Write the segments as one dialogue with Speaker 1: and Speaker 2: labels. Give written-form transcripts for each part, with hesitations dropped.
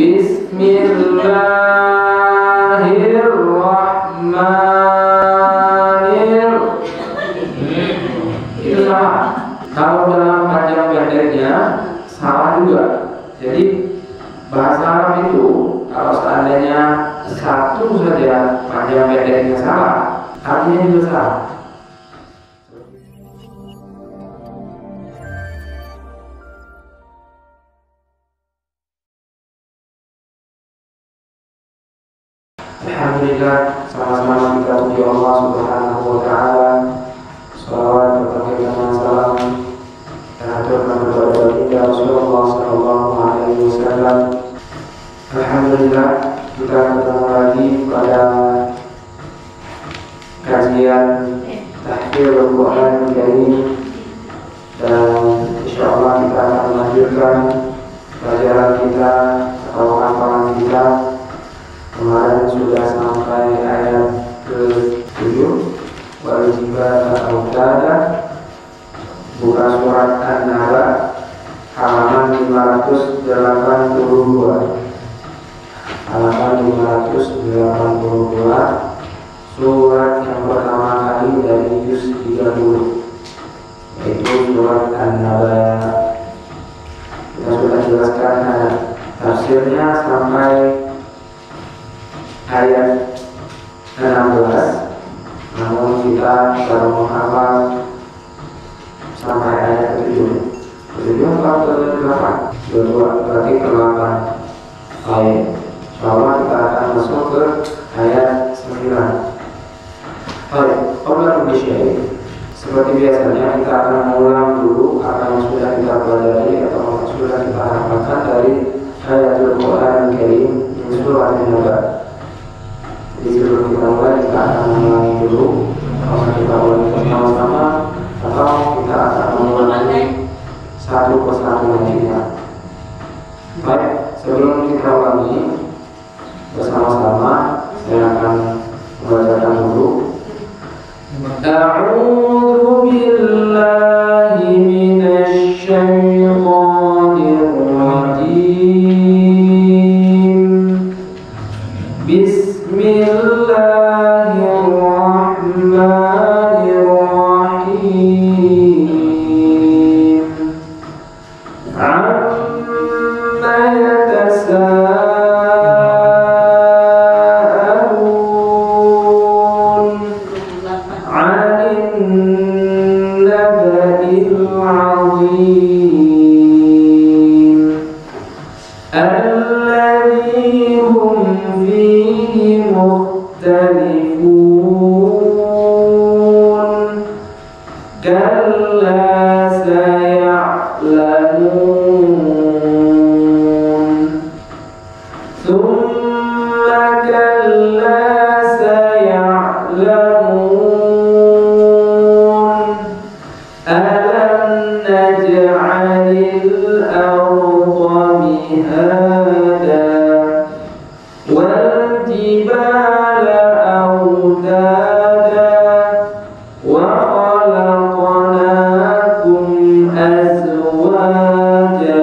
Speaker 1: Bismillahirrahmanirrahim. Itu salah. Kalau dalam panjang pendeknya salah juga. Jadi bahasa Arab itu kalau seandainya satu saja panjang pendeknya salah, artinya juga salah. Alhamdulillah, sama-sama kita puji Allah Subhanahu wa Ta'ala. Shalawat dan salam terhaturkan kepada baginda Rasulullah Sallallahu Alaihi Wasallam. Alhamdulillah, kita ketemu lagi pada kajian tahfidz Al-Quran Karim, dan insyaallah kita akan melanjutkan pelajaran kita atau hafalan kita. Kemarin sudah sampai ayat ke-7, Wal-Jibala Autada, buka surat An-Naba halaman 582. Halaman 582, surat yang pertama kali dari juz 30, yaitu surat An-Naba. Kita sudah jelaskan tafsirnya sampai ayat 16, namun kita baru menghafal sampai ayat ke-7. Ke-7 atau ke-8? Berarti ke-8 ayat. Insyaallah kita akan masuk ke ayat 9. Baik, Allah bersyai. Seperti biasanya kita akan mengulang dulu apa yang sudah kita pelajari atau sudah kita hafalkan dari ayatul Quran Karim di surat An-Naba. Jadi sebelum kita mulai, kita akan mengulangi dulu. Kalau kita ulangi bersama-sama atau kita akan mengulangi satu persatu nantinya. Baik, sebelum kita ulangi bersama-sama, saya akan membacakan dulu. A'udzu billahi minasy syaithanir rajim. Bismillahirrahmanirrahim. Amma yatasaalun 'anil naba'il 'azim alladzi hum fihi mukhtalifun. Kalla saya'lamun, thumma kalla saya'lamun, alam naj'alil arda mihada wal jibala autada wa khalaqnakum azwaja.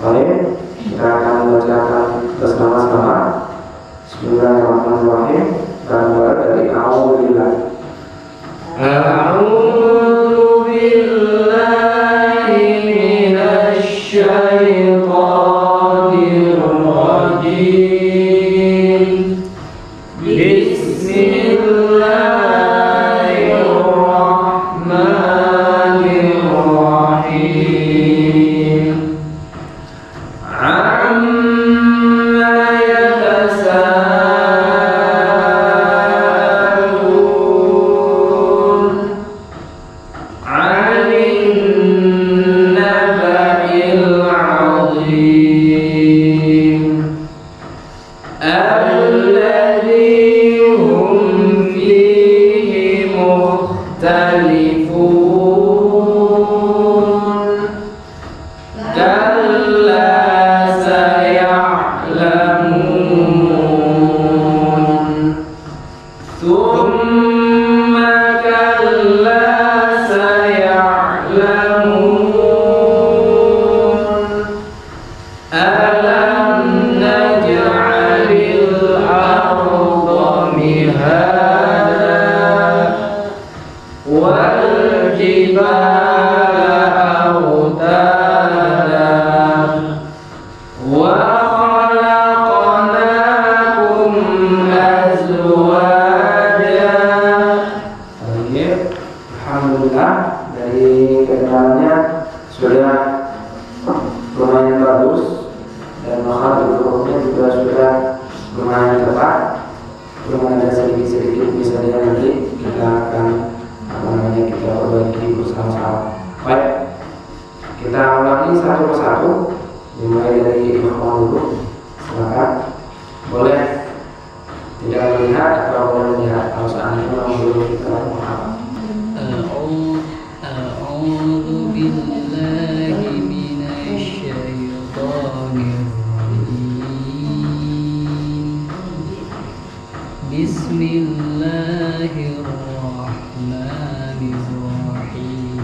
Speaker 1: Baik, kita akan membacakan bersama-sama. Bismillahirrahmanirrahim. Bermula dari A'udzubillah. A'udzu billahi minasy syaithanir rajim. Bismillahirrahmanirrahim. Amma yatasaalun 'anil naba'il 'azim alladzi hum fihi mukhtalifun. Kalla saya'lamun, thumma kalla saya'lamun, Alam naj'alil arda mihada wal jibala autada wa khalaqnakum azwaja. Alhamdulillah, dari kedengarannya sudah lumayan bagus dan makhraj hurufnya juga sudah lumayan tepat. Belum ada sedikit-sedikit misalnya, nanti kita akan kita perbaiki bersama-sama. Baik, kita ulangi satu persatu, dimulai dari ikhwan dulu. Silakan, boleh tidak melihat atau boleh melihat. Kalau seandainya memang belum kita paham.
Speaker 2: A'udzu billahi minasy syaithanir rajim. Bismillahirrahmanirrahim.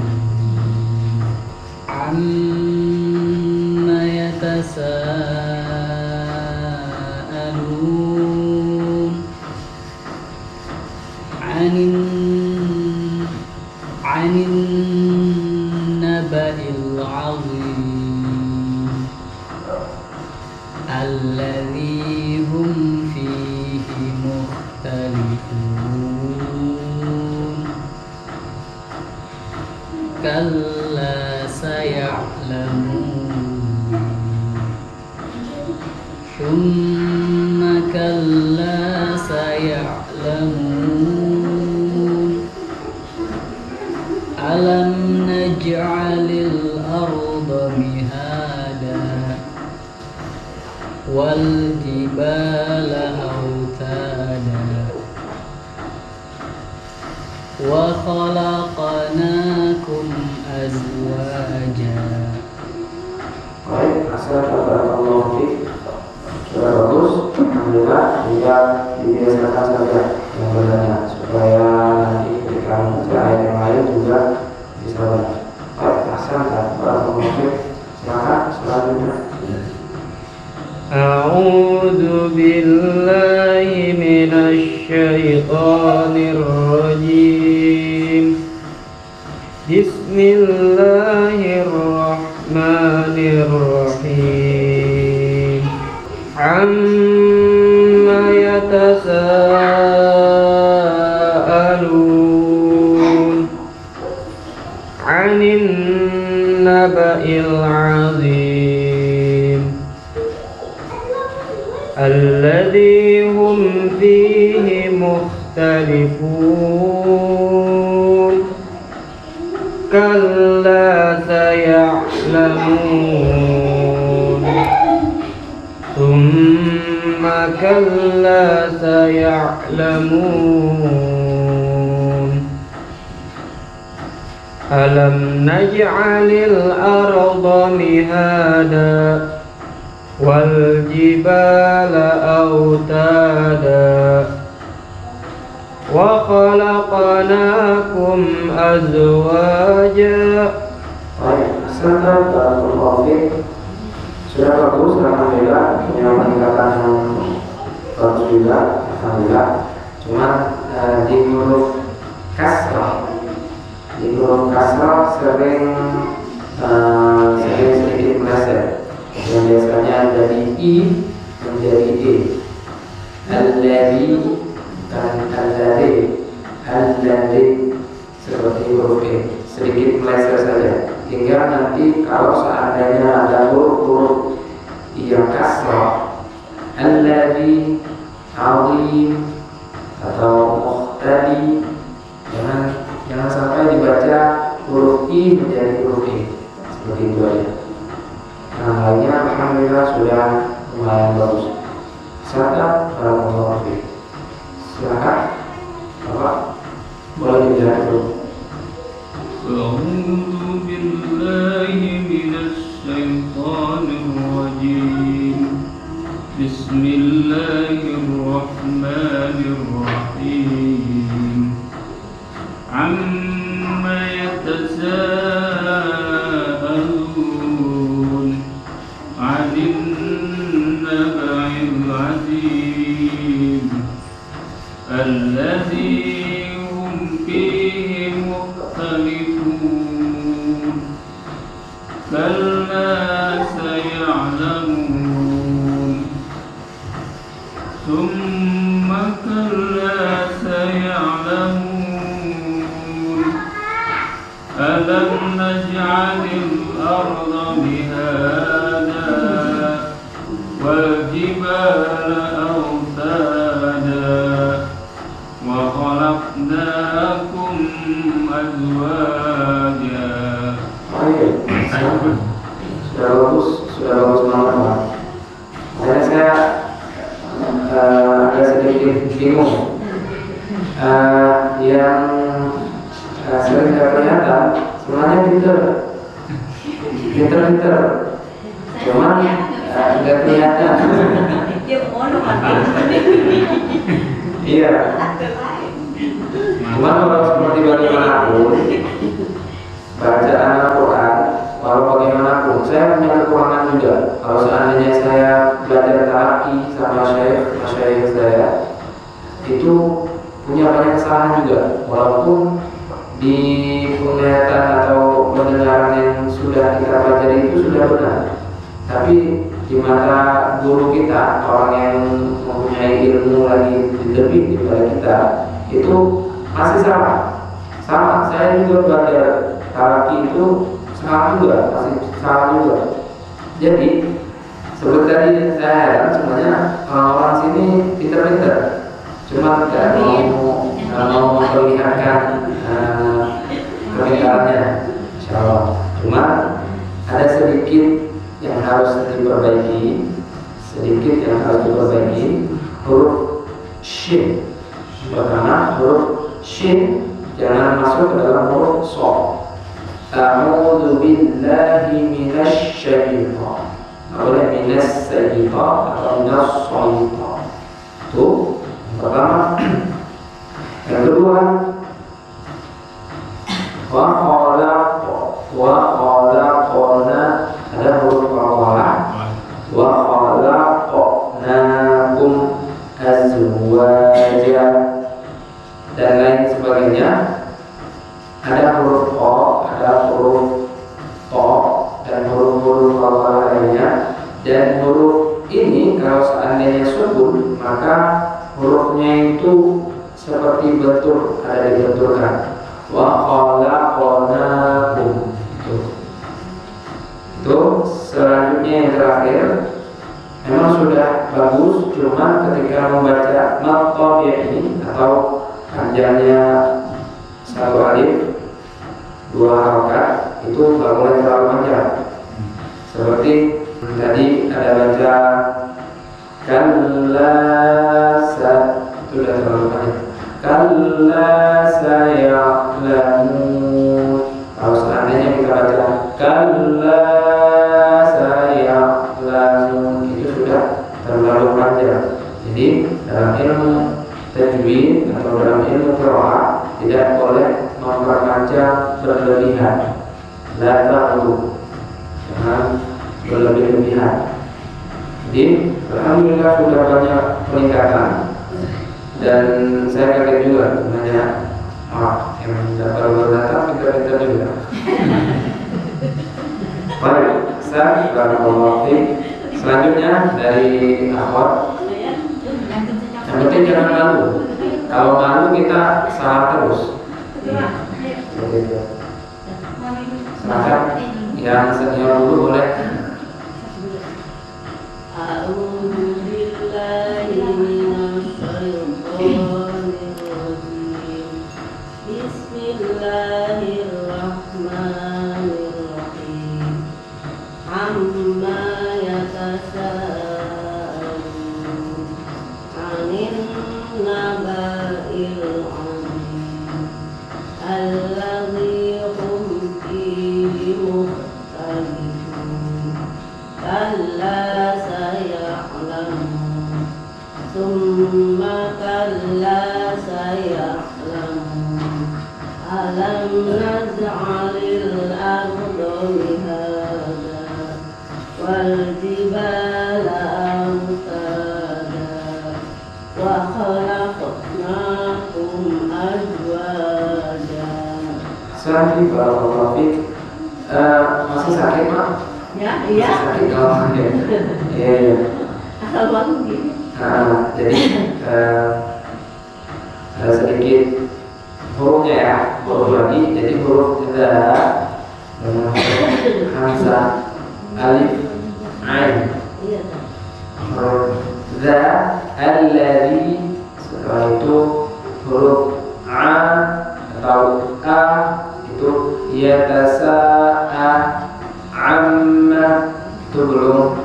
Speaker 2: Amma yatasaalun 'anil naba'il 'azim alladzi hum fihi mukhtalifun. Kalla saya'lamun thumma kalla saya'lamun. Alam naj'alil arda mihada wal jibala autada wa khalaqnakum azwaja.
Speaker 1: Baik, assalamualaikum warahmatullahi wabarakatuh. Sudah bagus, alhamdulillah. Tinggal dibiasakan saja yang bertanya supaya nanti ketika membaca ayat yang lain juga bisa baca. Baik, assalamualaikum warahmatullahi wabarakatuh. Silakan selanjutnya.
Speaker 3: A'udzu billahi minasy syaithanir rajim. Bismillahirrahmanirrahim. Amma yatasaalun 'anil naba'il 'azim alladzi hum fihi mukhtalifun. Kalla saya'lamun thumma kalla saya'lamun. Alam naj'alil arda mihada wal jibala autada wa khalaqnakum azwaja.
Speaker 1: Baik, assalamualaikum warahmatullahi wabarakatuh. Sudah bagus, alhamdulillah. Punya peningkatan yang bagus juga, alhamdulillah. Cuma di huruf kasrah, sering sedikit meleset. Yang biasanya dari i menjadi e. Alladzi dan alladzi seperti huruf e, sedikit meleset saja. Hingga nanti kalau seandainya ada huruf yang kasrah, alladzi, azim atau muhtadi, jangan sampai dibaca huruf i menjadi huruf e, seperti itu aja. Yang lainnya alhamdulillah sudah lumayan bagus. Silakan warahmatullahi wabarakatuh. Silakan Bapak, boleh dilihat dulu.
Speaker 2: A'udzu billahi minasy syaithanir rajim. Bismillahirrahmanirrahim. Amma yatasaalun 'anil تعلمون ثم كلا سيعلمون ألم نجعل الأرض مهادا والجبال أوتادا وخلقناكم أزواجا.
Speaker 1: Sudah bagus banget. Saya agak sedikit bingung. Yang sering saya kelihatan sebenarnya pinter, cuman nggak kelihatan. Iya. Cuman kalau seperti bagaimanapun bacaan Al-Quran, walau bagaimanapun saya punya kekurangan juga. Kalau seandainya saya belajar talaki sama syekh saya, itu punya banyak kesalahan juga. Walaupun di penglihatan atau pendengaran yang sudah kita pelajari itu sudah benar, tapi di mata guru kita, orang yang mempunyai ilmu lagi lebih daripada kita, itu masih salah. Saya juga belajar talaki itu salah juga, masih salah juga. Jadi seperti tadi saya heran sebenarnya orang sini pinter-pinter, cuma tidak mau memperlihatkan kepintarannya, insyaallah. Cuma ada sedikit yang harus diperbaiki, huruf shin. Pertama, huruf shin jangan masuk ke dalam huruf so. A'udzu billahi minasy syaitan. Boleh minas syaitan atau minas syaitan. Itu yang pertama. Yang kedua, wa khalaqna, ada huruf qalqalah. Wa khalaqnakum azwaja dan lain sebagainya. Ada huruf o, ada huruf to, dan huruf-huruf qalqalah lainnya. Dan huruf ini kalau seandainya sukun, maka hurufnya itu seperti bentur, ada dibenturkan. Wa khalaqnakum. Itu selanjutnya yang terakhir, memang sudah bagus, cuma ketika membaca maqtabiyah ini atau panjangnya satu alif 2 harokat itu nggak boleh terlalu panjang. Seperti tadi ada baca kallasa, itu sudah terlalu panjang. Kalla saya'lamun. Kalau seandainya kita baca kalla saya'lamun, itu sudah terlalu panjang. Jadi dalam ilmu tajwid atau dalam ilmu qiraah tidak boleh memperpanjang berlebihan. La ta'lu, jangan berlebih-lebihan. Jadi alhamdulillah sudah banyak peningkatan. Dan saya kaget juga sebenarnya, yang baru datang pintar-pintar juga. Baik, saya barakallahu fiik. Selanjutnya dari akhwat, yang penting jangan malu. Kalau malu kita salah terus. Silakan yang senior dulu boleh.
Speaker 4: Bismillahirrahmanirrahim. Amma yatasaalun 'anil naba'il 'azim alladzi hum fihi mukhtalifun. Kalla saya'lamun, thumma kalla saya'lamun. Alam naj'alil arda mihada wal jibala awtada wa khalaqnakum azwaja.
Speaker 1: Selanjutnya barakallahu fiik. Masih sakit, Mak?
Speaker 4: Ya, iya.
Speaker 1: Sakit. Oh, iya.
Speaker 4: Asal bangun gini.
Speaker 1: Jadi ada sedikit hurufnya ya, huruf lagi. Jadi huruf za dengan huruf hamzah, alif, ain.
Speaker 4: Iya.
Speaker 1: Huruf za, alladzi. Setelah itu huruf a atau a itu yatasa'a, amma itu belum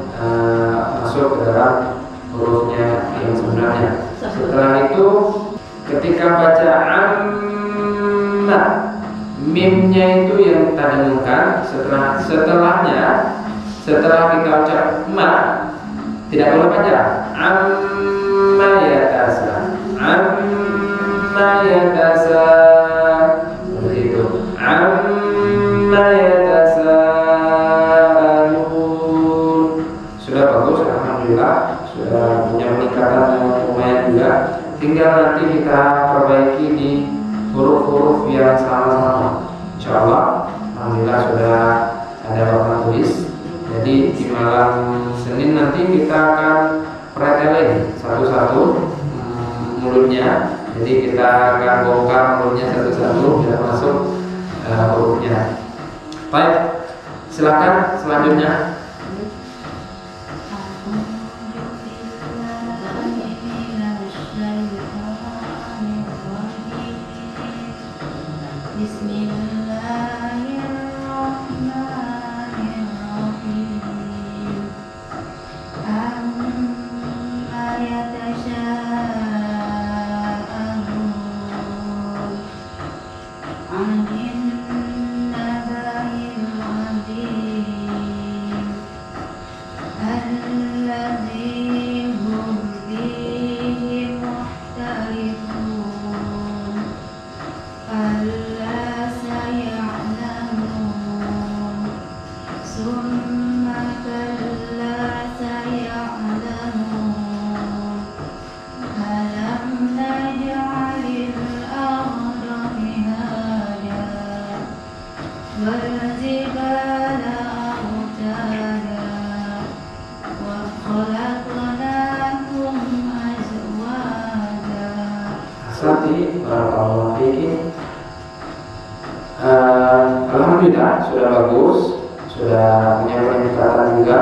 Speaker 1: masuk ke dalam hurufnya yang sebenarnya. Setelah itu ketika baca amma, mimnya itu yang kita dengungkan. Setelah kita ucap ma, tidak boleh baca amma yatasa, amma yatasa, seperti itu. Amma yatasa. Sudah bagus, alhamdulillah. Sudah punya peningkatan yang lumayan juga. Tinggal nanti kita perbaiki di huruf-huruf yang sama-sama. Insyaallah, alhamdulillah sudah ada papan tulis. Jadi di malam Senin nanti kita akan pretelin satu-satu mulutnya. Jadi kita akan bongkar mulutnya satu-satu dan masuk hurufnya. Baik, silakan selanjutnya. Alhamdulillah sudah bagus, sudah punya peningkatan juga.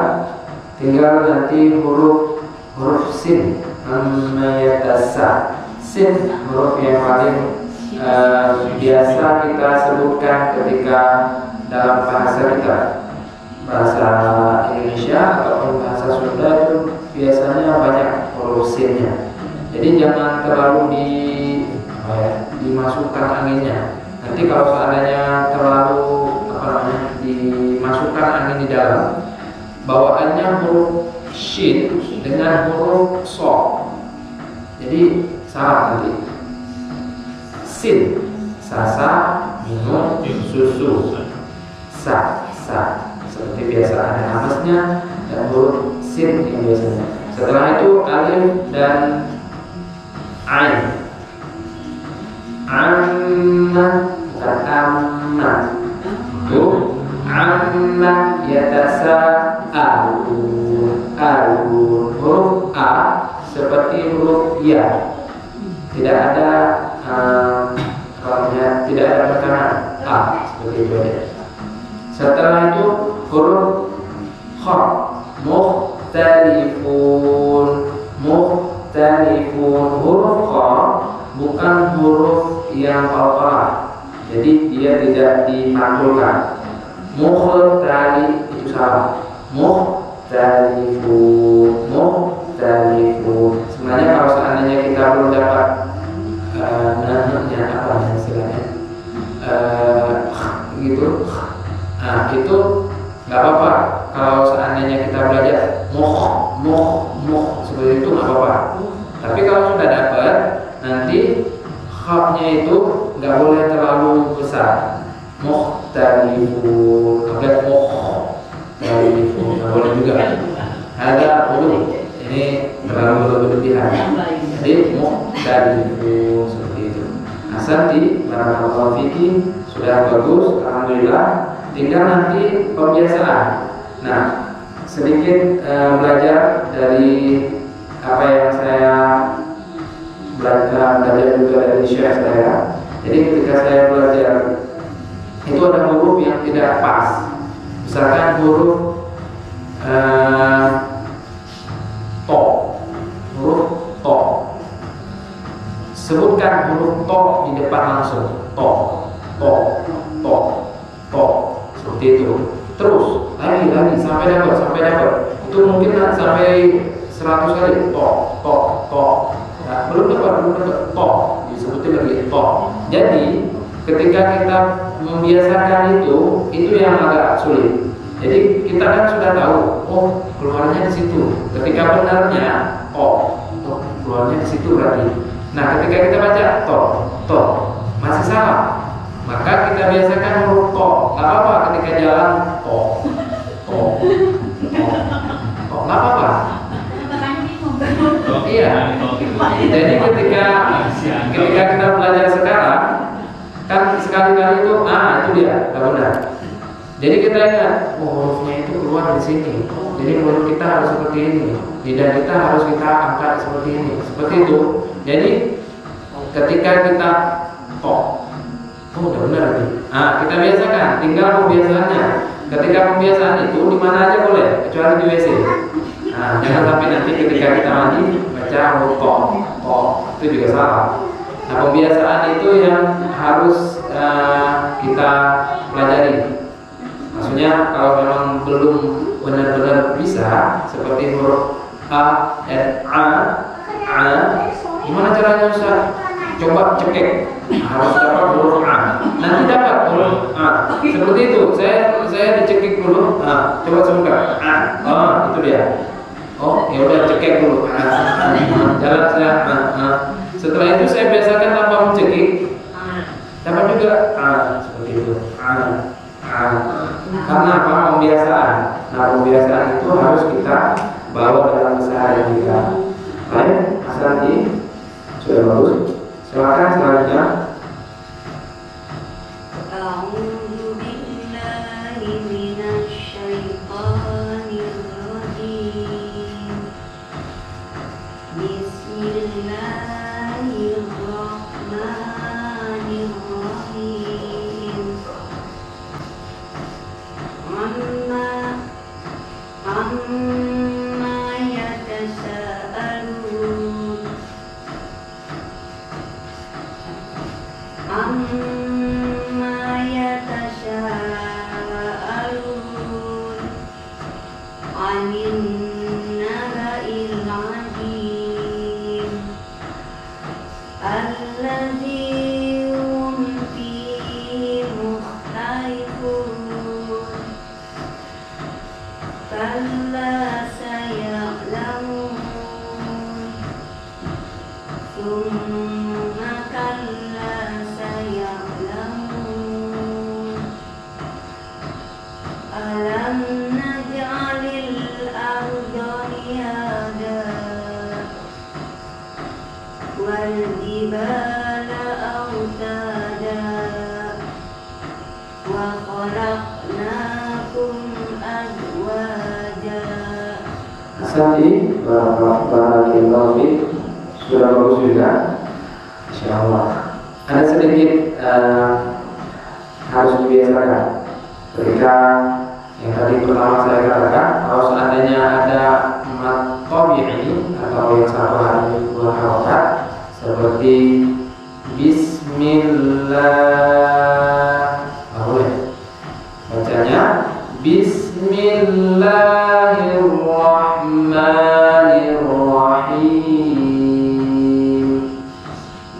Speaker 1: Tinggal nanti huruf sin, yatasa. Sin huruf yang paling biasa kita sebutkan ketika dalam bahasa kita, bahasa Indonesia ataupun bahasa Sunda itu biasanya banyak huruf sinnya. Jadi jangan terlalu dimasukkan anginnya. Nanti kalau seandainya terlalu dimasukkan angin di dalam, bawaannya huruf shin dengan huruf so. Jadi salah nanti. Sin, sasa, minum, susu, sa, seperti biasa ada hamzahnya dan huruf sin yang biasanya. Setelah itu alif dan ain. Amma, bukan amma. Itu amma yatasa'alun. Huruf a seperti huruf ya. Tidak ada tidak ada tekanan a seperti itu ya. Setelah itu huruf kha, mukhtalifun. Huruf kha bukan huruf yang qalqalah. Jadi dia tidak dipantulkan. Mukhtali itu salah. Mukhtalifun. Sebenarnya kalau seandainya kita belum dapat apa istilahnya gitu, itu nggak apa-apa. Kalau seandainya kita belajar seperti itu nggak apa-apa. Tapi kalau sudah dapat, nanti haknya itu nggak boleh terlalu besar. Mukhtalifun, nggak boleh juga. Ada huruf ini terlalu berlebihan. Jadi mukhtalifun seperti itu. Asal di barakallahu fiki sudah bagus, alhamdulillah. Tinggal nanti pembiasaan. Nah, sedikit belajar dari apa yang saya belajar juga dari syekh saya. Jadi ketika saya belajar itu ada huruf yang tidak pas. Misalkan huruf to, huruf to. Sebutkan huruf to di depan langsung. To, to, to, to. Seperti itu. Terus lagi sampai dapat. Itu mungkin sampai 100 kali to. Nah, belum dapat to. Disebutnya lagi to. Jadi ketika kita membiasakan itu yang agak sulit. Jadi kita kan sudah tahu, oh keluarnya di situ. Ketika benarnya oh keluarnya di situ berarti. Nah, ketika kita baca to masih salah, maka kita biasakan huruf to. Gak apa-apa ketika jalan to, gak apa-apa. Iya. Jadi ketika kita belajar sekarang, kan sekali-kali itu itu dia, gak benar. Jadi kita ingat, hurufnya itu keluar di sini. Jadi mulut kita harus seperti ini, lidah kita harus kita angkat seperti ini, seperti itu. Jadi ketika kita udah benar nih. Kita biasakan, tinggal pembiasaannya. Ketika pembiasaan itu di mana aja boleh, kecuali di WC. Jangan sampai nanti ketika kita mandi baca huruf itu juga salah. Nah, pembiasaan itu yang harus kita pelajari. Maksudnya kalau memang belum benar-benar bisa seperti huruf a, gimana caranya Ustaz? Coba cekek, harus dapat huruf a. Nanti dapat huruf a. Seperti itu. Saya dicekik dulu. Coba sebutkan a. Itu dia. Ya udah cekek dulu. Jalan saya Setelah itu saya biasakan tanpa mencekik. Dapat juga seperti itu. Karena apa? Pembiasaan. Nah, pembiasaan itu harus kita bawa dalam keseharian kita. Baik, Mas Randi sudah bagus. Silakan selanjutnya. Sandi, barakallahu sudah bagus juga, insyaallah. Ada sedikit harus dibiasakan. Ketika yang tadi pertama saya katakan, kalau seandainya ada mat tabi'i atau yang satu hari dua harokat seperti Bismillah, boleh bacanya Bismillahirrahmanirrahim.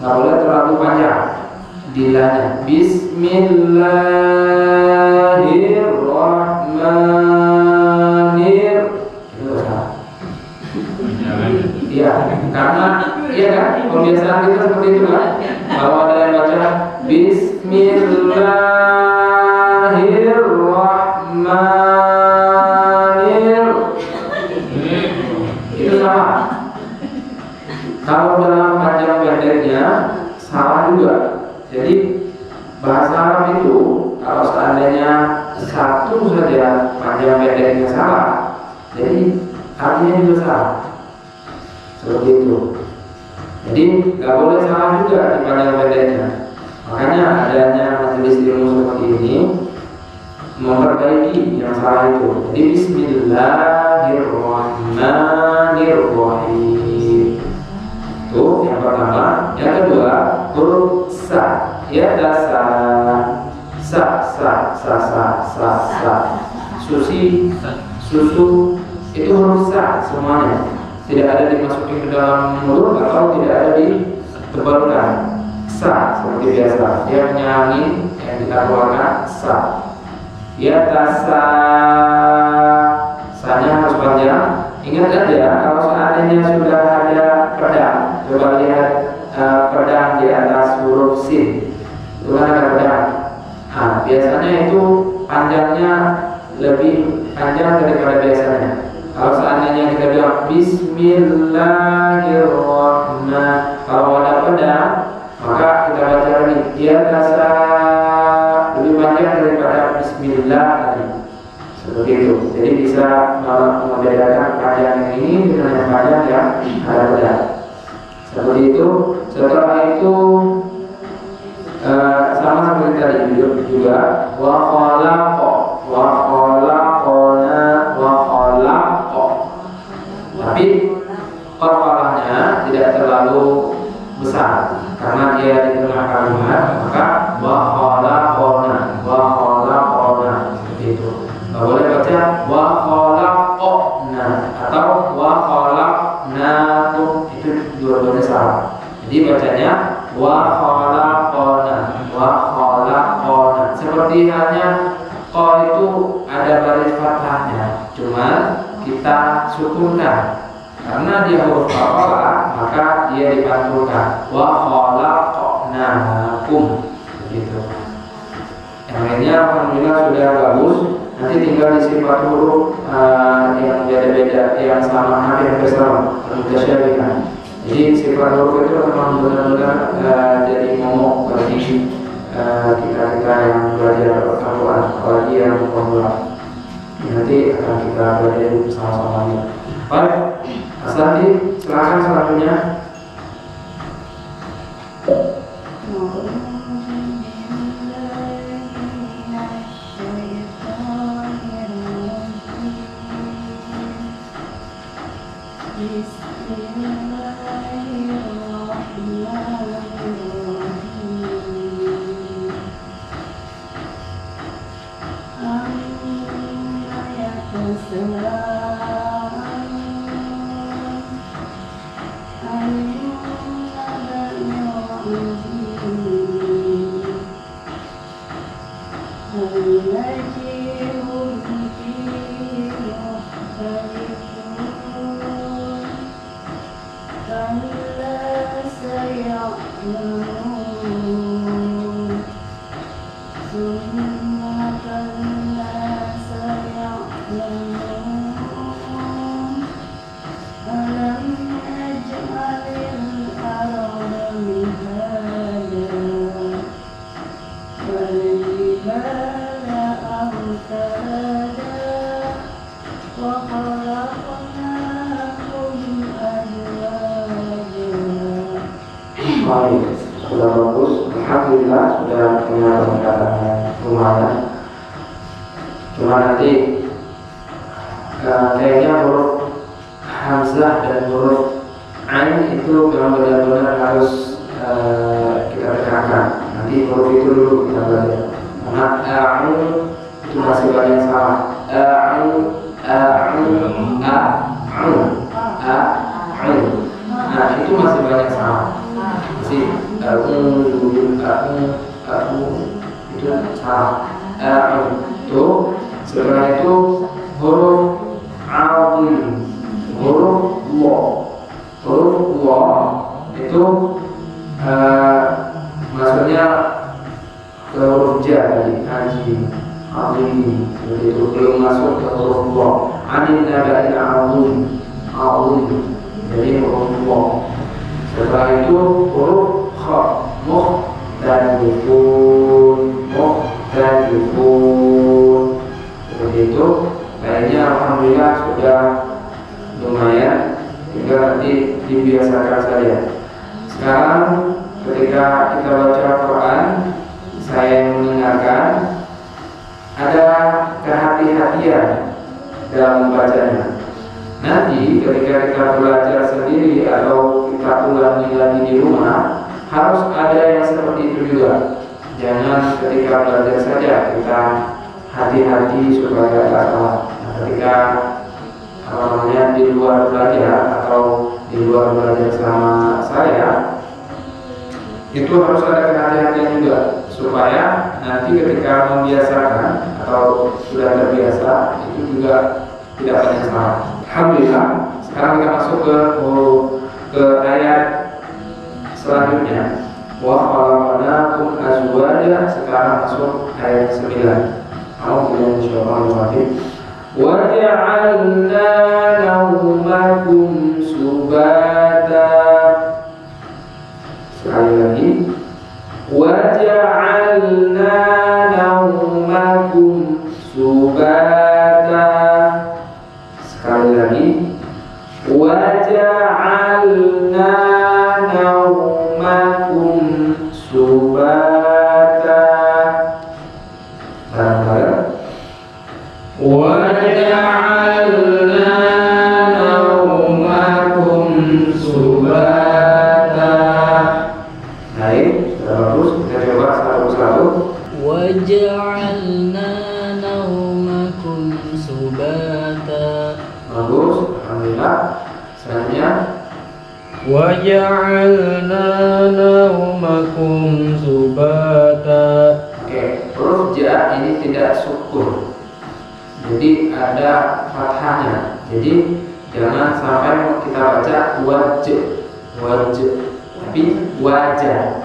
Speaker 1: Nggak boleh terlalu panjang dilahnya. Bismillahirrahmanirrahim. Itu salah. Iya, karena iya kan kebiasaan kita seperti itu kan. Kalau ada yang baca Bismillahirrahmanirrahim, itu salah. Kalau dalam panjang pendeknya salah juga. Jadi bahasa Arab itu kalau seandainya satu saja panjang pendeknya salah, jadi artinya juga salah. Seperti itu. Jadi nggak boleh salah juga di panjang pendeknya. Makanya adanya majelis ilmu seperti ini memperbaiki yang salah itu. Jadi Bismillahirrahmanirrahim. Itu yang pertama. Yang kedua, huruf sa. Ya dasa. Sa. Susi, susu itu huruf sa semuanya. Tidak ada dimasukin ke dalam mulut atau tidak ada ditebalkan. Sa seperti biasa. Dia menyangin yang kita keluarkan sa. Ya tasa. Sa-nya harus panjang. Ingat aja kalau seandainya sudah ada pedang, coba lihat pedang di atas huruf sin. Itu kan ada pedang. Nah, biasanya itu panjangnya lebih panjang daripada biasanya. Kalau seandainya kita bilang Bismillahirrahmanirrahim, kalau ada pedang, maka kita baca lagi ya tasa, lebih panjang daripada Bismillah tadi. Seperti itu. Jadi bisa membedakan panjang yang ini dengan yang panjang yang ada pedang. Seperti itu. Setelah itu sama seperti tadi juga wa khalaqona. Tapi qalqalahnya tidak terlalu besar karena dia di tengah kalimat, maka wa khalaqona seperti itu. Nggak boleh baca wa khalaqna atau wa khalaqnakum, itu dua-duanya salah. Jadi bacanya wa khalaqona. Seperti halnya qa itu ada baris fathahnya, cuma kita sukunkan karena dia huruf qalqalah, maka dia dipantulkan wa khalaqnakum begitu. Yang lainnya alhamdulillah sudah bagus. Nanti tinggal di sifat huruf yang beda-beda, yang sama hampir sama, mutasyabihan. Jadi sifat huruf itu memang benar-benar jadi momok bagi kita yang belajar Al-Quran, apalagi yang pemula. Nanti akan kita belajar bersama-sama. Baik, Mas Andi, silakan selanjutnya. Sudah bagus, alhamdulillah sudah punya peningkatan lumayan. Cuma nanti kayaknya huruf hamzah dan huruf ain itu memang benar-benar harus kita tekankan. Nanti huruf itu dulu kita belajar. Karena a'un itu masih banyak salah. Nah itu masih banyak salah. Masih itu salah. Itu setelah itu huruf azim, huruf wa itu maksudnya ke huruf ja tadi, azim, seperti itu, belum masuk ke huruf wa. Anin naba'il azim, jadi huruf wa. Setelah itu huruf kha, mukhtalifun, Untuk lainnya alhamdulillah sudah lumayan, tinggal nanti dibiasakan saja. Sekarang ketika kita baca Quran, saya yang mendengarkan, ada kehati-hatian dalam membacanya. Nanti ketika kita belajar sendiri atau kita ulangi lagi di rumah, harus ada yang seperti itu juga. Jangan ketika belajar saja kita hati-hati supaya tidak salah. Nah, ketika di luar belajar atau di luar belajar sama saya, itu harus ada kehati-hatian juga supaya nanti ketika membiasakan atau sudah terbiasa itu juga tidak banyak salah. Alhamdulillah. Sekarang kita masuk ke ayat selanjutnya. Wa khalaqnakum azwaja. Sekarang masuk ayat 9. A'udzubillahi minasyaitonir rajim. Wa ja'alna naumakum subata. Sekali lagi. Wa ja'alna naumakum subata. Sekali lagi. Wa ja'alna naumakum subata. Bareng-bareng. Wa ja'alna naumakum subata. Baik, sudah bagus. Kita coba satu-satu.
Speaker 3: Wa ja'alna naumakum subata.
Speaker 1: Bagus, alhamdulillah. Selanjutnya.
Speaker 3: Wa ja'alna naumakum subata.
Speaker 1: Oke, huruf ja ini tidak sukun, jadi ada fathahnya. Jadi jangan sampai kita baca wajah, tapi wajah,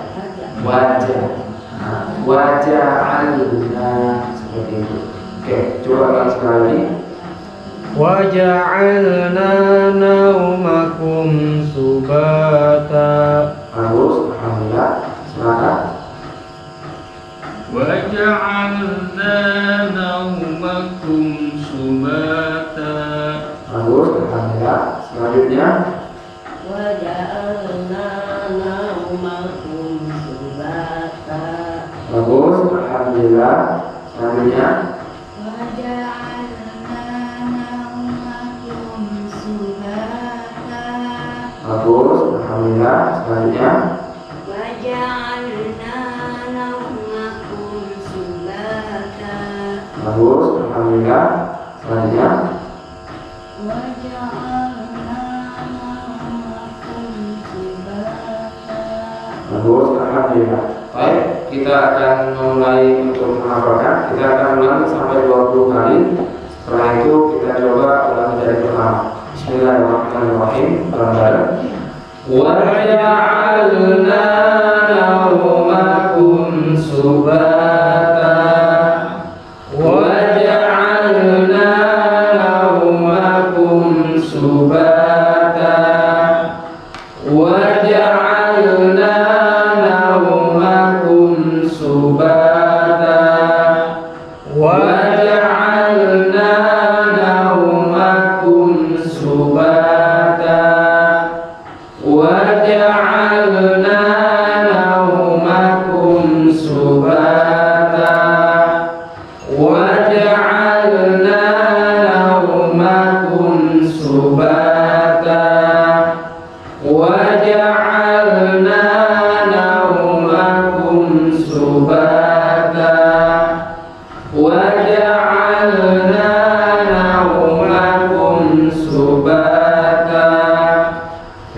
Speaker 1: wajah alna seperti itu. Oke, coba ulang sekali lagi.
Speaker 3: Wa ja'alna naumakum subata.
Speaker 1: Bagus, alhamdulillah. Silakan.
Speaker 2: وجعلنا نومكم سباتا.
Speaker 1: Bagus, alhamdulillah. Selanjutnya.
Speaker 4: وجعلنا نومكم سباتا.
Speaker 1: Bagus, alhamdulillah. Selanjutnya.
Speaker 4: وجعلنا نومكم سباتا.
Speaker 1: Bagus, alhamdulillah. Selanjutnya.
Speaker 4: وجعلنا نومكم سباتا.
Speaker 1: Bagus, alhamdulillah. Selanjutnya.
Speaker 4: وجعلنا نومكم سباتا.
Speaker 1: Bagus, alhamdulillah. Baik, kita akan mulai untuk menghafalkan. Kita akan ulangi sampai 20 kali. Setelah itu kita coba ulangi dari pertama. Bismillahirrahmanirrahim. Bareng-bareng. Wa ja'alna naumakum subata. Wa ja'alna naumakum subata. Wa ja'alna naumakum subata. Wa ja'alna naumakum subata. Wa ja'alna naumakum subata. Wa ja'alna naumakum subata. Wa ja'alna naumakum subata. Wa ja'alna naumakum subata.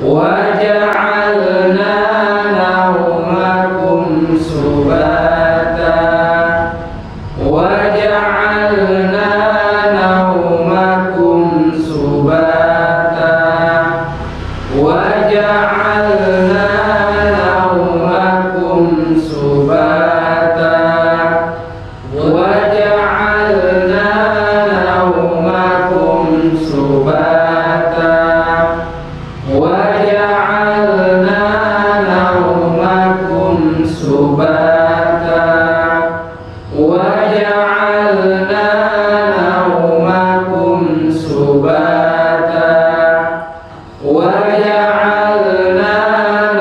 Speaker 1: Wa ja'alna naumakum subata. Wa ja'alna naumakum subata. Wa ja'alna naumakum subata. Wa ja'alna naumakum subata. Wa ja'alna naumakum subata. Wa ja'alna naumakum وجعلنا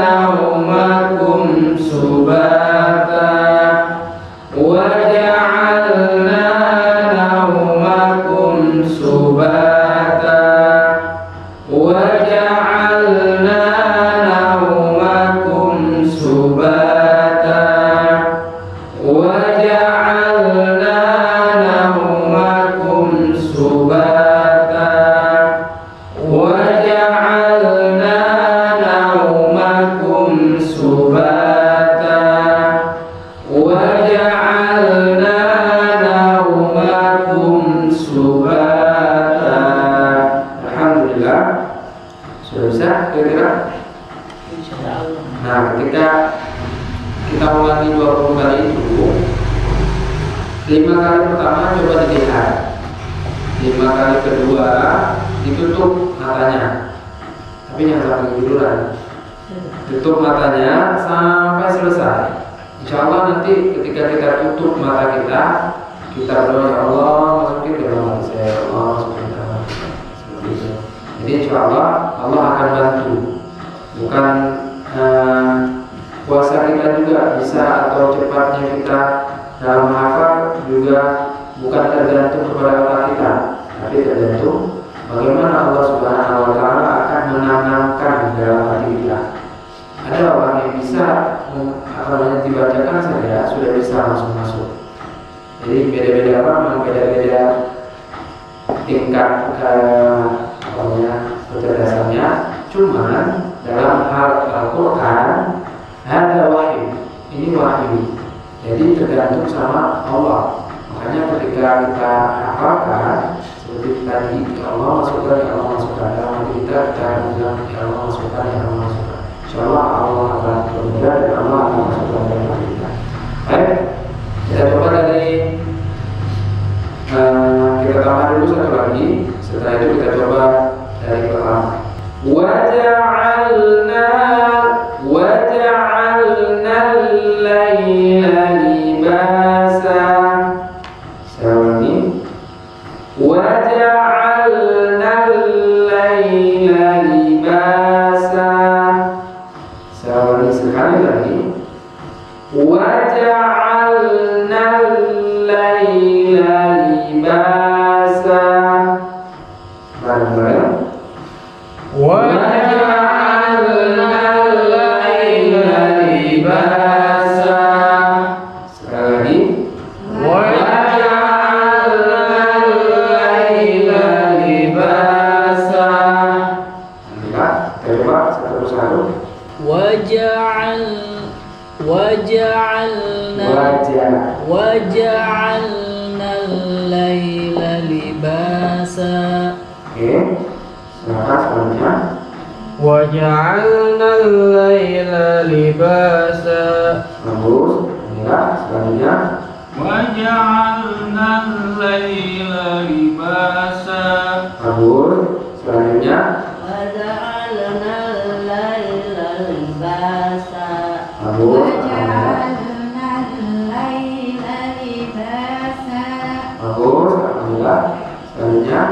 Speaker 1: نومكم سباتا وجعلنا نومكم سباتا وجعلنا نومكم سباتا وجعلنا نومكم سباتا وجعلنا نومكم سباتا وجعلنا نومكم سباتا. Alhamdulillah. Sudah bisa kira-kira? Nah, ketika kita ulangi 20 kali itu, 5 kali pertama coba dilihat, 5 kali kedua ditutup matanya, tapi jangan sampai tiduran. Tutup matanya sampai selesai. Insya Allah nanti ketika kita tutup mata kita berdoa, ya Allah masukin ke dalam hati saya, ya Allah masukin ke dalam hati saya. Seperti itu. Jadi insya Allah Allah akan bantu. Bukan puasa kita juga bisa atau cepatnya kita dalam menghafal juga bukan tergantung kepada otak kita, tapi tergantung bagaimana Allah Subhanahu wa Ta'ala akan menanamkan dalam hati kita. Ada orang yang bisa dibacakan saja sudah bisa langsung masuk. Jadi beda-beda orang, beda-beda tingkat kecerdasannya. Cuman dalam hal Al-Quran ada wahyu, ini wahyu. Jadi tergantung sama Allah. Makanya ketika kita hafalkan seperti tadi, ya Allah masukkan, ya Allah masukkan dalam hati kita bilang, ya Allah masukkan, ya Allah masukkan. Insyaallah Allah akan bermudah dan Allah akan masukkan dalam hati kita. Baik, kita coba dari kita tambah dulu satu lagi. Setelah itu kita coba dari pertama. وجعلنا الليل لباسا. Sekali وجعلنا الليل لباسا. Sekali lagi وجعلنا الليل لباسا. Bareng-bareng. وجعلنا الليل لباسا. Sekali lagi. وجعلنا الليل لباسا. Coba satu-satu.
Speaker 3: وجعلنا الليل لباسا.
Speaker 1: Oke. Silakan selanjutnya.
Speaker 3: وجعلنا الليل لباسا.
Speaker 1: Bagus. Inilah selanjutnya.
Speaker 2: وجعلنا الليل لباسا.
Speaker 1: Bagus. Selanjutnya.
Speaker 4: وجعلنا الليل لباسا.
Speaker 1: Bagus.
Speaker 4: وجعلنا الليل لباسا.
Speaker 1: Bagus. Alhamdulillah. Selanjutnya.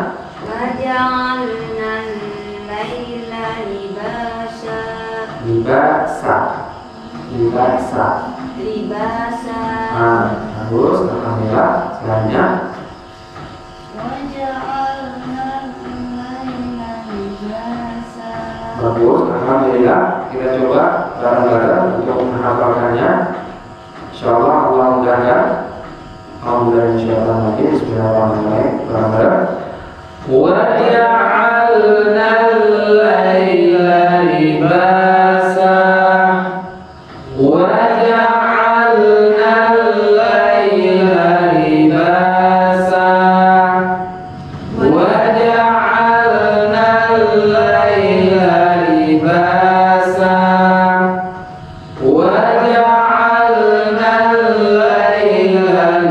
Speaker 4: وجعلنا الليل لباسا.
Speaker 1: Libasa. Libasa.
Speaker 4: لباسا.
Speaker 1: Bagus. Alhamdulillah. Selanjutnya.
Speaker 4: وجعلنا الليل لباسا.
Speaker 1: Bagus. Alhamdulillah. Kita coba bareng-bareng untuk menghafalkannya. Insyaallah Allah mudahkan. Alhamdulillah insyaallah lagi. Bismillahirrahmanirrahim. Bareng-bareng. وجعلنا الليل لباسا. وجعلنا الليل لباسا. وجعلنا الليل لباسا. وجعلنا الليل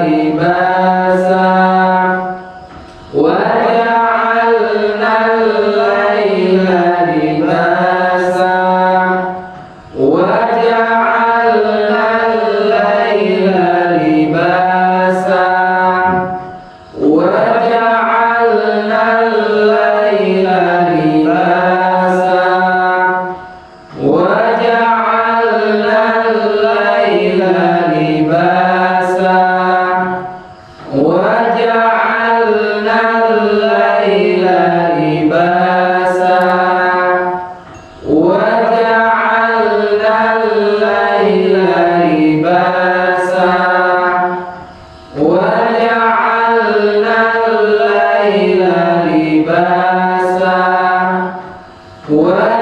Speaker 1: لباسا. وجعلنا الليل لباسا.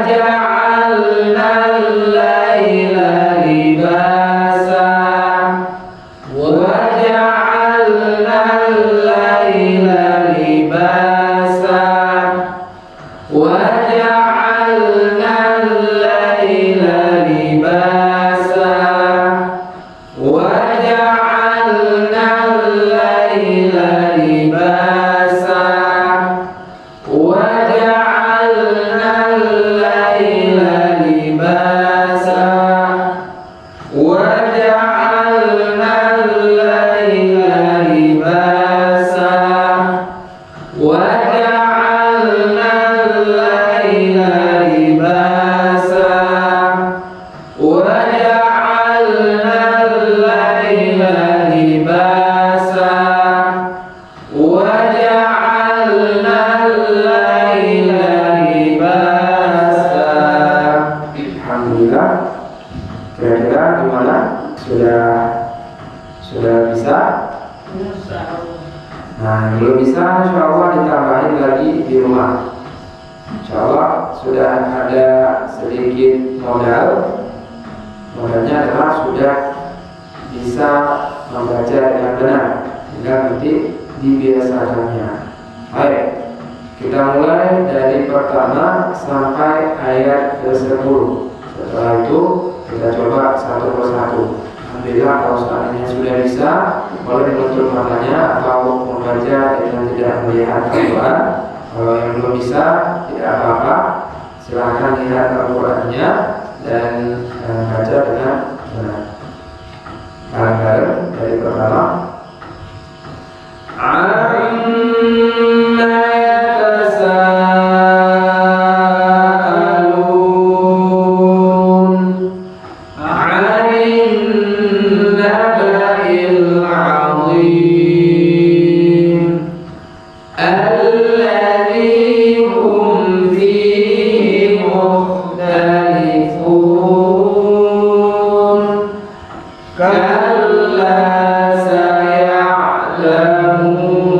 Speaker 1: وجعلنا الليل لباسا وجعلنا الليل لباسا وجعلنا الليل لباسا وجعلنا الليل لباسا وجعلنا الليل لباسا وجعلنا الليل لباسا وجعلنا الليل لباسا وجعلنا الليل لباسا وجعلنا الليل لباسا. Alhamdulillah. Kira-kira gimana? Sudah bisa? Nah, yang belum bisa insya Allah ditambahin lagi di rumah. Insya Allah sudah ada sedikit modal. Modalnya adalah sudah bisa membaca dengan benar, tinggal nanti dibiasakannya. Baik, kita mulai dari pertama sampai ayat ke-10. Setelah itu kita coba satu persatu. Alhamdulillah, kalau seandainya sudah bisa, boleh menutup matanya atau membaca dengan tidak melihat Al-Quran. Kalau yang belum bisa, tidak apa-apa, silahkan lihat Al-Qurannya dan baca dengan benar. Bareng-bareng dari pertama. Amma yatasaalun 'anil naba'il 'azim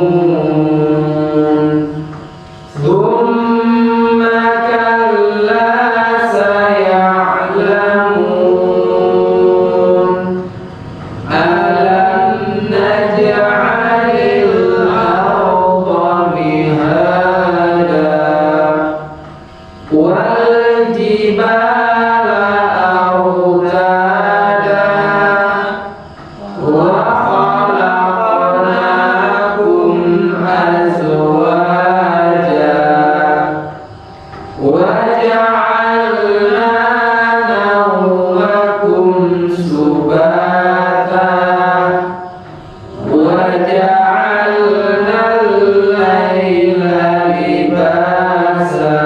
Speaker 1: alladzi hum fihi mukhtalifun kalla saya'lamun thumma kalla saya'lamun alam naj'alil arda mihada wal jibala awtada wa khalaqnakum azwaja wa ja'alna nawmakum subata wa ja'alna al-laila libasa.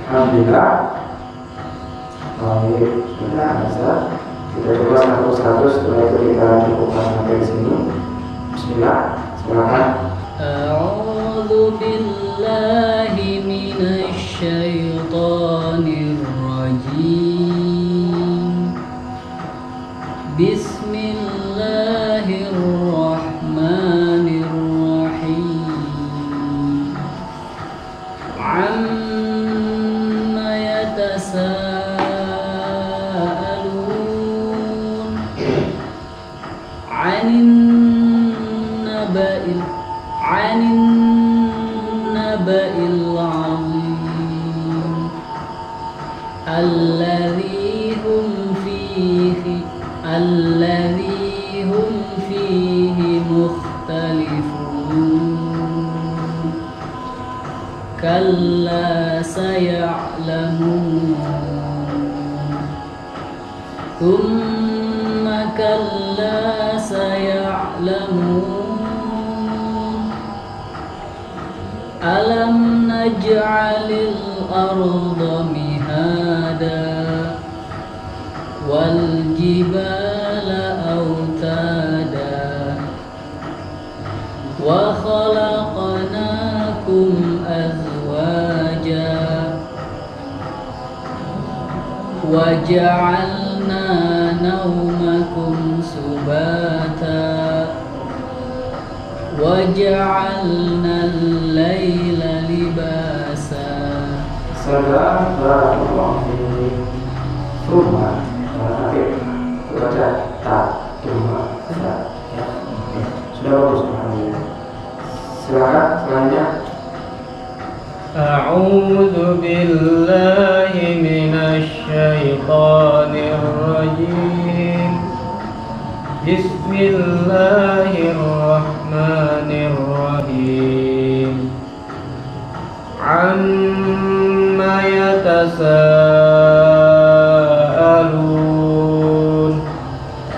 Speaker 1: Alhamdulillah. Baik, sudah bisa. Kita coba satu-satu, setelah itu kita cukupkan sampai di sini. Bismillah, silakan.
Speaker 3: A'udzu billahi minasy syaithanir rajim. Bismillahirrahmanirrahim. Amma yatasaalun 'anil naba'il 'azim alladzi hum fihi mukhtalifun kalla saya'lamun thumma kalla saya'lamun alam naj'alil arda mihada wal jibala autada wa khalaqnakum azwaja wa ja'alna nawmakum subata wa ja'alna al-laila libasa.
Speaker 1: Ahsan, barakallahu fiik. Summa, baca ta, summa, ta, ya. Sudah bagus, alhamdulillah. Silakan selanjutnya.
Speaker 2: A'udzu billahi minasy syaithanir rajim. Bismillahirrahmanirrahim. Amma yatasaalun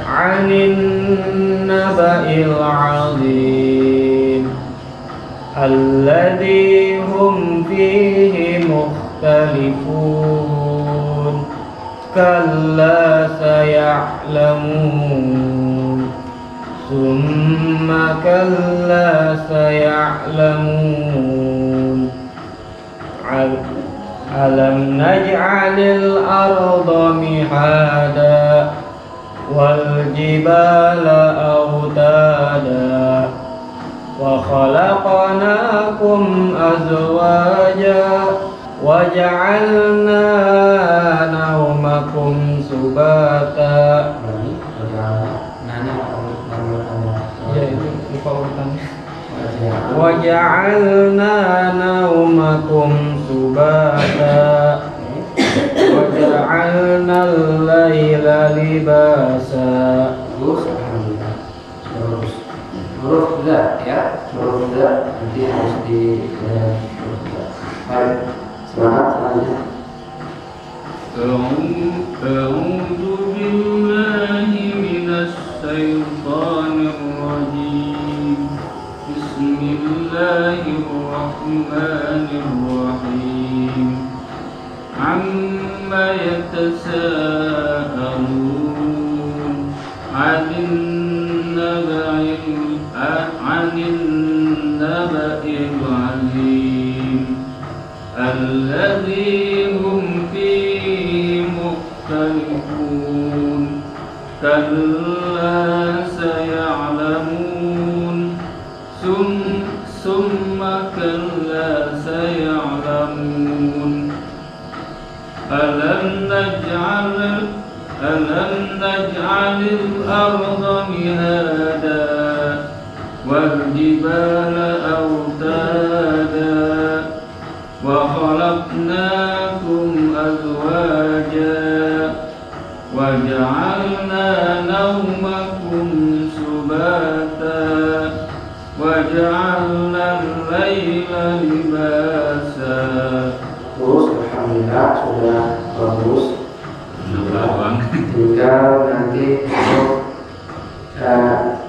Speaker 2: 'anil naba'il 'azim alladzi hum fihi mukhtalifun kalla saya'lamun summa kalla saya'lamun alam naj'alil arda mihada wal jibala awtada wa khalaqnakum azwaja wa ja'alna naumakum subata. Ya itu lupa urutannya. Wa ja'alna naumakum subata wa ja'alna al-laila libasa.
Speaker 1: Huruf za ya, huruf za nanti harus di baik. Semangat selanjutnya.
Speaker 2: A'udzu billahi minasy syaithanir rajim. Bismillahirrahmanirrahim. Amma yatasaalun 'anil naba'il 'azim alladzi hum fihi mukhtalifun kalla saya'lamun summa kalla saya'lamun alam naj'alil arda mihada wal jibala awtada wa khalaqnakum azwaja wa ja'alna nawmakum subata wa ja'alna al-laila libasa.
Speaker 1: Terus alhamdulillah sudah bagus. Tinggal nanti untuk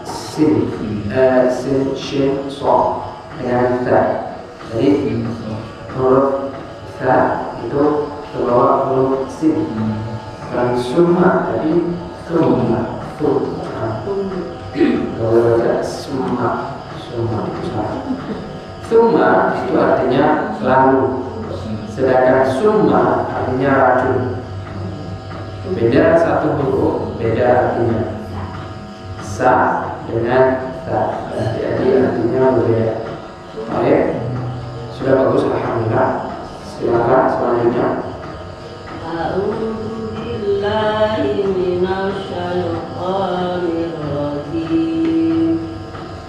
Speaker 1: sin, shin, so dengan ta. Jadi huruf ta itu terbawa huruf sin. Dan summa tadi summa, kalau baca summa itu salah. Summa itu artinya lalu, sedangkan summa artinya racun. Beda satu huruf, beda artinya. Sa dengan ta, jadi artinya berbeda. Baik, sudah bagus, alhamdulillah. Silakan selanjutnya.
Speaker 3: A'udzu billahi minasy syaithanir rajim.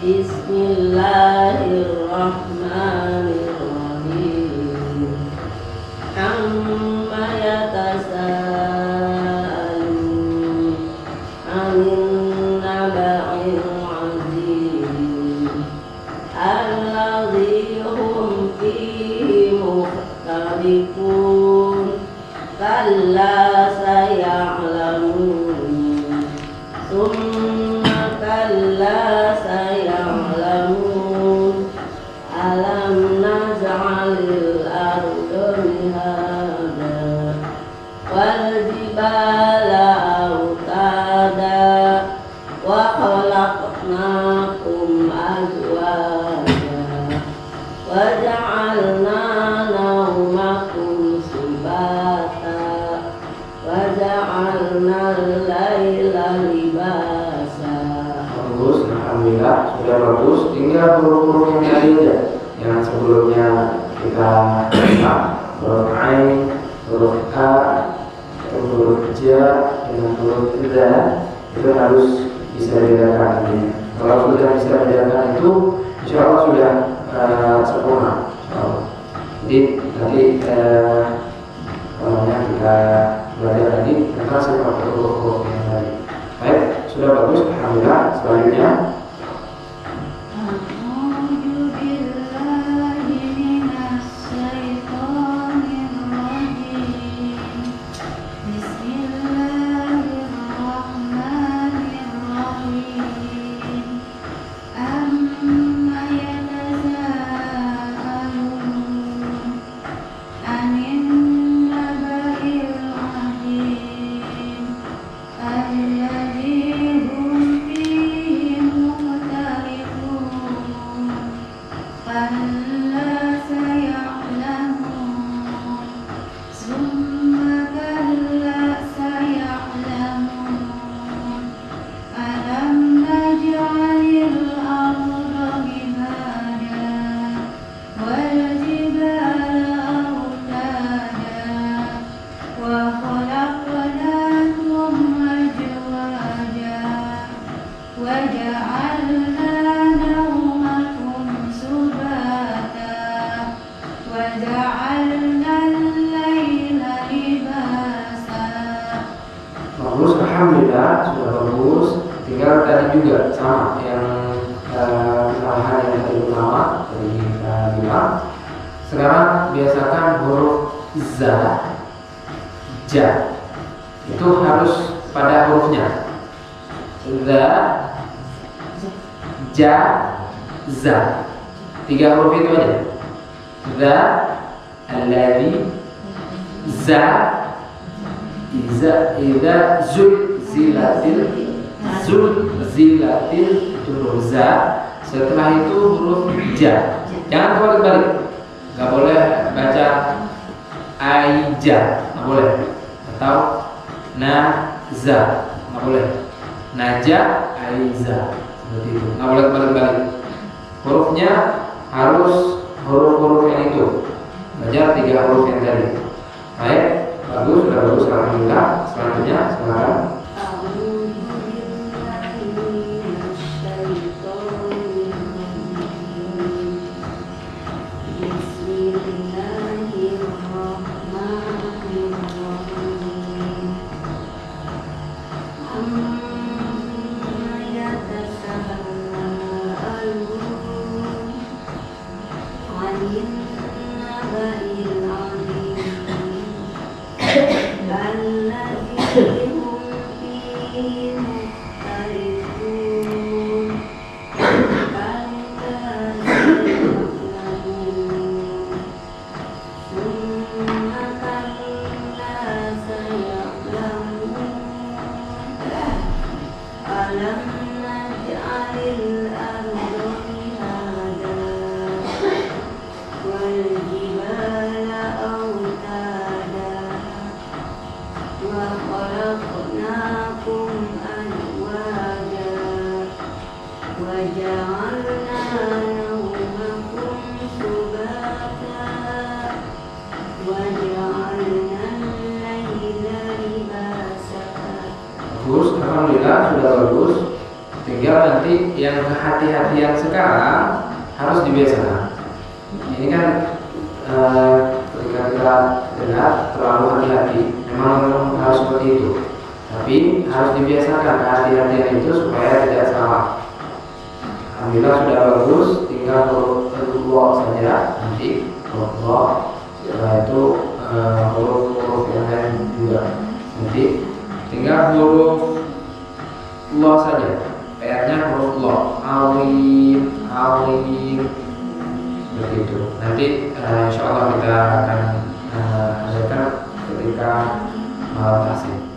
Speaker 3: Bismillahirrahmanirrahim. Amma yatasaalun 'anil naba'il 'azim alladzi hum fihi mukhtalifun kalla saya'lamun summa kalla saya'lamun alam naj'alil arda mihada wal jibala awtada wa khalaqnakum azwaja wa ja'alna naumakum subata wa ja'alna al-laila libasa.
Speaker 1: Bagus, alhamdulillah sudah bagus. Tinggal huruf-huruf yang tadi aja yang sebelumnya kita huruf ain, huruf a, huruf ja, dengan huruf za itu harus bisa dibedakan. Kalau sudah bisa dibedakan itu, insya Allah sudah sempurna. Jadi nanti kita belajar tadi tentang sifat huruf yang tadi. Baik, sudah bagus, alhamdulillah. Selanjutnya bagus, alhamdulillah sudah bagus. Tinggal tadi juga sama yang kesalahan yang tadi pertama tadi kita bilang. Sekarang biasakan huruf za, ja itu harus pada hurufnya. Za, ja, za, 3 huruf itu aja. Za, alladhi, za, idza zulzilatil itu huruf za. Setelah itu huruf ja. Jangan kebalik-balik. Gak boleh baca aija, gak boleh. Atau naza, gak boleh. Naja, aiza, seperti itu. Gak boleh kebalik-balik. Hurufnya harus huruf-huruf yang itu. Belajar 3 huruf yang tadi. Baik, bagus, sudah bagus, alhamdulillah. Selanjutnya, sekarang bagus, alhamdulillah sudah bagus. Tinggal nanti yang kehati-hatian sekarang harus dibiasakan. Ini kan ketika kita dengar terlalu hati-hati, memang harus seperti itu. Tapi harus dibiasakan kehati-hatian itu supaya tidak salah. Alhamdulillah sudah bagus. Tinggal huruf saja nanti huruf. Setelah itu huruf yang lain juga nanti. Tinggal huruf lo saja. PR-nya huruf lo. Alim, seperti itu. Nanti insya Allah kita akan adakan ketika malam tasik.